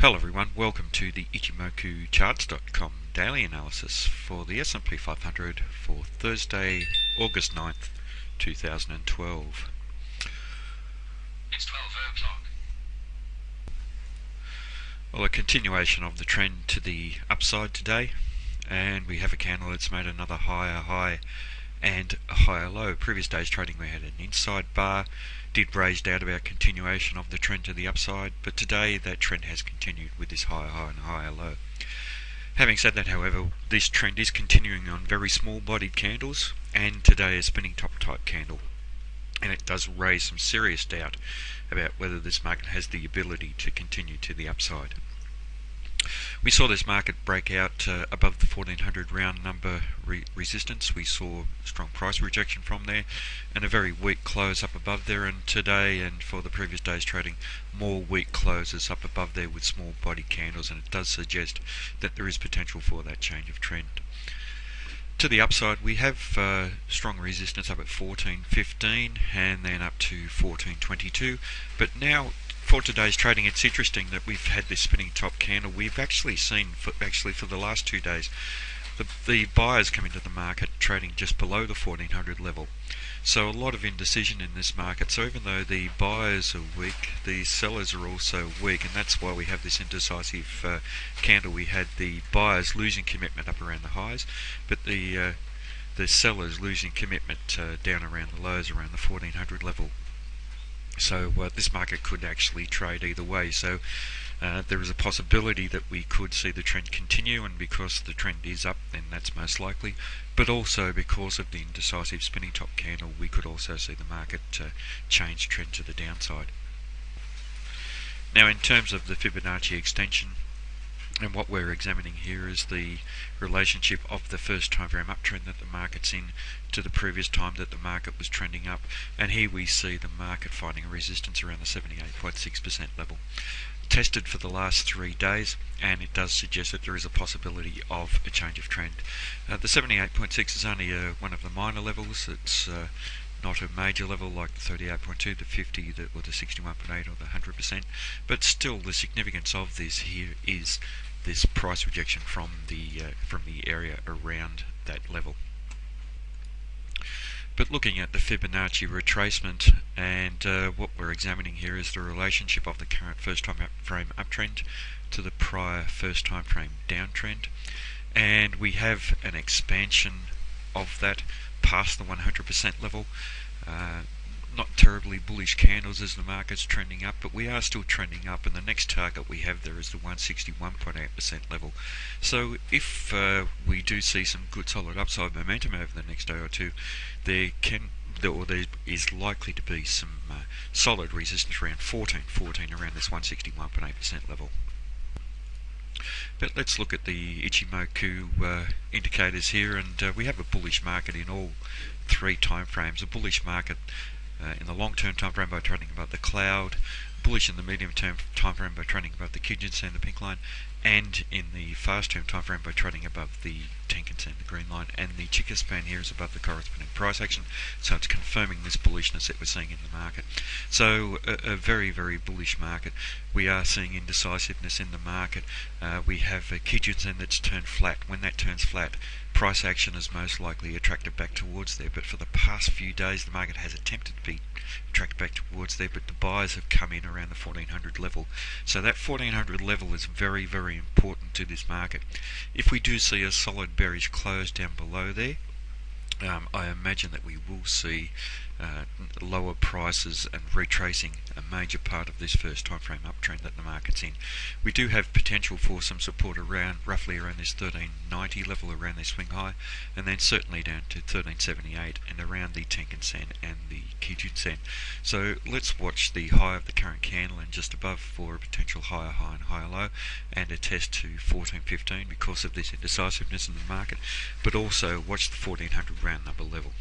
Hello everyone, welcome to the Ichimoku charts.com daily analysis for the S&P 500 for Thursday, August 9th, 2012. It's 12 o'clock. Well, a continuation of the trend to the upside today, and we have a candle that's made another higher high and a higher low. Previous day's trading we had an inside bar, did raise doubt about continuation of the trend to the upside, but today that trend has continued with this higher high and higher low. Having said that, however, this trend is continuing on very small bodied candles, and today a spinning top type candle, and it does raise some serious doubt about whether this market has the ability to continue to the upside. We saw this market break out above the 1400 round number resistance. We saw strong price rejection from there and a very weak close up above there, and today and for the previous day's trading, more weak closes up above there with small body candles, and it does suggest that there is potential for that change of trend. To the upside, we have strong resistance up at 14.15 and then up to 14.22, but now for today's trading, it's interesting that we've had this spinning top candle. We've actually seen, for the last 2 days, the buyers come into the market trading just below the 1400 level. So a lot of indecision in this market. So even though the buyers are weak, the sellers are also weak, and that's why we have this indecisive candle. We had the buyers losing commitment up around the highs, but the sellers losing commitment down around the lows, around the 1400 level. So this market could actually trade either way. So there is a possibility that we could see the trend continue, and because the trend is up, then that's most likely. But also because of the indecisive spinning top candle, we could also see the market change trend to the downside. Now, in terms of the Fibonacci extension, and what we're examining here is the relationship of the first time frame uptrend that the market's in to the previous time that the market was trending up, and here we see the market finding a resistance around the 78.6% level. Tested for the last 3 days, and it does suggest that there is a possibility of a change of trend. The 78.6 is only one of the minor levels. It's not a major level like the 38.2, the 50, or the 61.8 or the 100%, but still the significance of this here is this price rejection from the area around that level. But looking at the Fibonacci retracement, and what we're examining here is the relationship of the current first time frame uptrend to the prior first time frame downtrend, and we have an expansion of that past the 100% level. Not terribly bullish candles as the market's trending up, but we are still trending up, and the next target we have there is the 161.8% level. So if we do see some good solid upside momentum over the next day or two, there is likely to be some solid resistance around 14.14 around this 161.8% level. But let's look at the Ichimoku indicators here, and we have a bullish market in all 3 time frames. A bullish market in the long-term time frame by trading above the cloud, bullish in the medium-term time frame by trading above the Kijun-sen, the pink line, and in the fast-term time frame by trading above the Tenkan-sen, the green line, and the Chikou span here is above the corresponding price action. So it's confirming this bullishness that we're seeing in the market. So a very, very bullish market. We are seeing indecisiveness in the market. We have a Kijun-sen that's turned flat. When that turns flat, price action is most likely attracted back towards there, but for the past few days the market has attempted to be attracted back towards there, but the buyers have come in around the 1400 level. So that 1400 level is very, very important to this market. If we do see a solid bearish close down below there, I imagine that we will see lower prices and retracing a major part of this first time frame uptrend that the market's in. We do have potential for some support roughly around this 1390 level, around this swing high, and then certainly down to 1378 and around the Tenkan-sen and the Kijun-sen. So let's watch the high of the current candle and just above for a potential higher high and higher low, and a test to 1415 because of this indecisiveness in the market, but also watch the 1400 round number level.